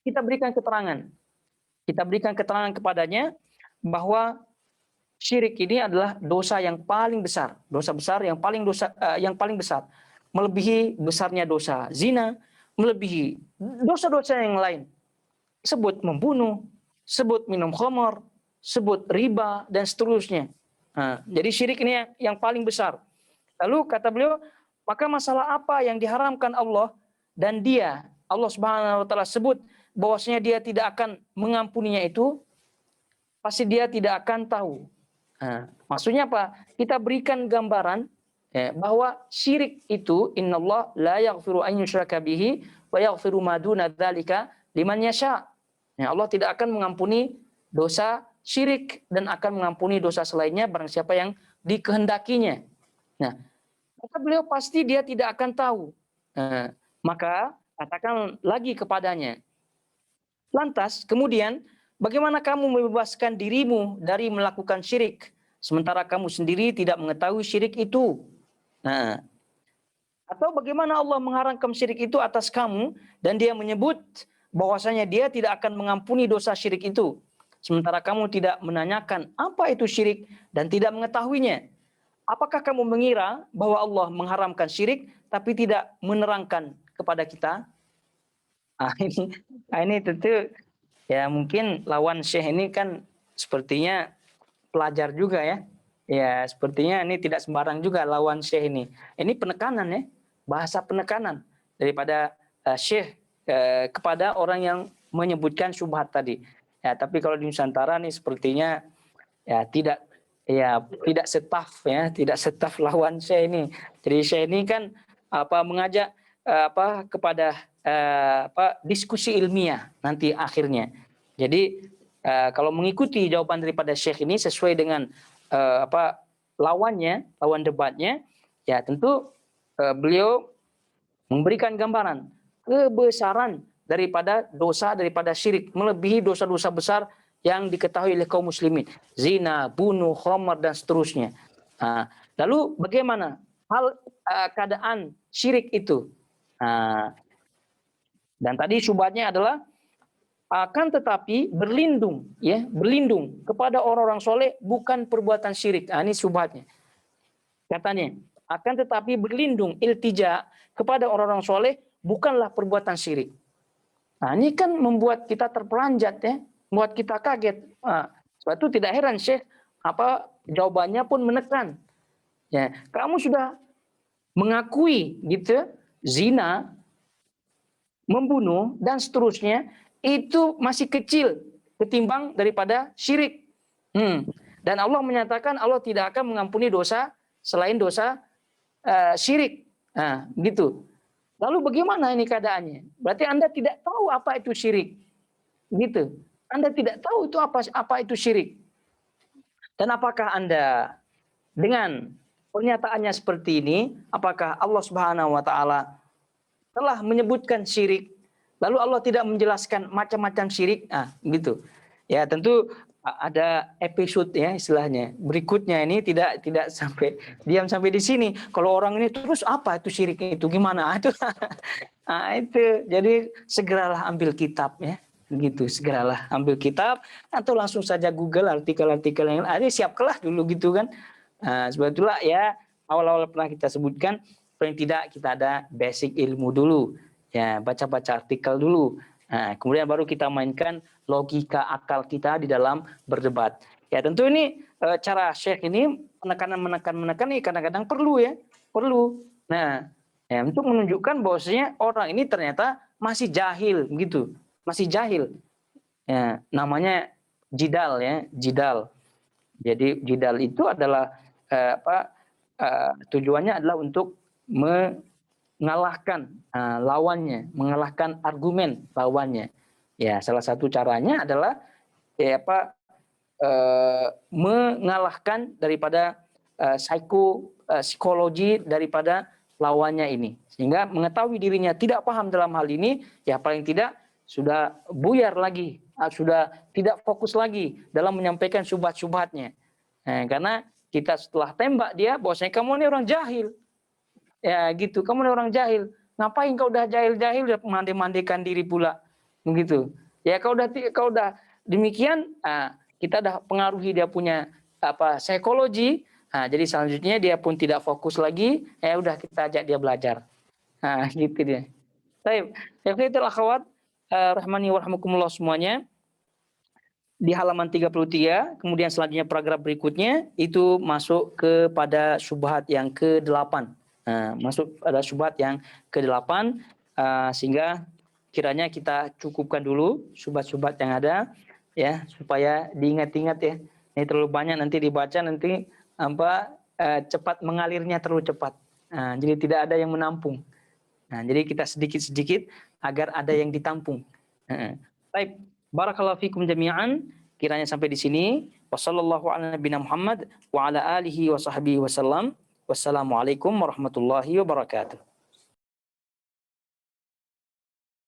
kita berikan keterangan. Kita berikan keterangan kepadanya bahwa syirik ini adalah dosa yang paling besar, dosa besar yang paling besar, melebihi besarnya dosa zina, melebihi dosa-dosa yang lain. Sebut membunuh, sebut minum khamar, sebut riba dan seterusnya. Nah, jadi syirik ini yang paling besar. Lalu kata beliau, maka masalah apa yang diharamkan Allah dan Allah Subhanahu wa taala sebut bahwasanya dia tidak akan mengampuninya itu, pasti dia tidak akan tahu. Nah, maksudnya apa? Kita berikan gambaran bahwa syirik itu, innallah la yaghfiru an yushraka bihi wa yaghfiru ma duna dzalika liman yasha. Ya, Allah tidak akan mengampuni dosa syirik dan akan mengampuni dosa selainnya barang siapa yang dikehendakinya. Nah, maka beliau pasti dia tidak akan tahu. Maka katakan lagi kepadanya. Lantas kemudian bagaimana kamu membebaskan dirimu dari melakukan syirik sementara kamu sendiri tidak mengetahui syirik itu? Nah, atau bagaimana Allah mengharamkan syirik itu atas kamu dan dia menyebut bahwasanya dia tidak akan mengampuni dosa syirik itu sementara kamu tidak menanyakan apa itu syirik dan tidak mengetahuinya? Apakah kamu mengira bahwa Allah mengharamkan syirik tapi tidak menerangkan kepada kita? Ini tentu ya mungkin lawan Syekh ini kan sepertinya pelajar juga ya. Ya sepertinya ini tidak sembarang juga lawan Syekh ini. Ini penekanan ya, bahasa penekanan daripada Syekh kepada orang yang menyebutkan syubhat tadi. Ya, tapi kalau di Nusantara nih sepertinya ya tidak tidak setaf lawan Syekh ini. Jadi Syekh ini kan mengajak kepada diskusi ilmiah nanti akhirnya. Jadi kalau mengikuti jawaban daripada Syekh ini sesuai dengan lawan debatnya, ya tentu beliau memberikan gambaran kebesaran daripada syirik, melebihi dosa-dosa besar yang diketahui oleh kaum muslimin, zina, bunuh, khamar dan seterusnya. Lalu bagaimana keadaan syirik itu? Dan tadi syubhatnya adalah akan tetapi berlindung kepada orang-orang soleh bukan perbuatan syirik. Ini syubhatnya. Katanya akan tetapi berlindung iltija kepada orang-orang soleh bukanlah perbuatan syirik. Ini kan membuat kita terperanjat ya, membuat kita kaget. Sebab itu tidak heran Syekh jawabannya pun menekan. Ya, kamu sudah mengakui gitu zina, membunuh dan seterusnya itu masih kecil ketimbang daripada syirik. Dan Allah menyatakan Allah tidak akan mengampuni dosa selain dosa syirik. Gitu. Lalu bagaimana ini keadaannya? Berarti Anda tidak tahu apa itu syirik. Gitu. Anda tidak tahu itu apa itu syirik. Dan apakah Anda dengan pernyataannya seperti ini, apakah Allah Subhanahu wa taala telah menyebutkan syirik, lalu Allah tidak menjelaskan macam-macam syirik? Gitu. Ya, tentu ada episode ya istilahnya. Berikutnya ini tidak sampai diam sampai di sini. Kalau orang ini terus apa itu syirik itu gimana? Itu itu. Jadi segeralah ambil kitab ya. Gitu, segeralah ambil kitab atau langsung saja Google artikel-artikel yang ada, siapkanlah dulu gitu kan. Sebetulnya ya awal-awal pernah kita sebutkan paling tidak kita ada basic ilmu dulu ya, baca-baca artikel dulu. Kemudian baru kita mainkan logika akal kita di dalam berdebat. Ya tentu ini cara Syekh ini menekan ini kadang-kadang perlu. Nah, ya, untuk menunjukkan bahwasanya orang ini ternyata masih jahil gitu, masih jahil. Ya, namanya jidal ya, jidal. Jadi jidal itu adalah tujuannya adalah untuk mengalahkan lawannya, mengalahkan argumen lawannya. Ya, salah satu caranya adalah mengalahkan daripada psikologi daripada lawannya ini. Sehingga mengetahui dirinya tidak paham dalam hal ini, ya paling tidak sudah buyar lagi, sudah tidak fokus lagi dalam menyampaikan syubhat-syubhatnya. Karena kita setelah tembak dia, bahwasanya kamu ini orang jahil. Ya gitu, kamu ini orang jahil. Ngapain kau udah jahil-jahil, udah mandi-mandikan diri pula. Begitu. Ya kau udah demikian, kita udah pengaruhi dia punya psikologi. Jadi selanjutnya dia pun tidak fokus lagi, ya udah kita ajak dia belajar. Gitu dia. Baik, itu akhwat rahmani wa rahmakumullah semuanya. Di halaman 33, kemudian selanjutnya paragraf berikutnya itu masuk kepada syubhat yang ke-8. Masuk pada syubhat yang ke-8, sehingga kiranya kita cukupkan dulu syubhat-syubhat yang ada ya, supaya diingat-ingat ya. Ini terlalu banyak nanti dibaca, nanti cepat mengalirnya terlalu cepat. Jadi tidak ada yang menampung. Jadi kita sedikit-sedikit agar ada yang ditampung. Baik, barakallahu fikum jami'an. Kiranya sampai di sini. Wassallallahu ala nabiyina Muhammad wa ala alihi wa sahbihi wasallam. Wassalamualaikum warahmatullahi wabarakatuh.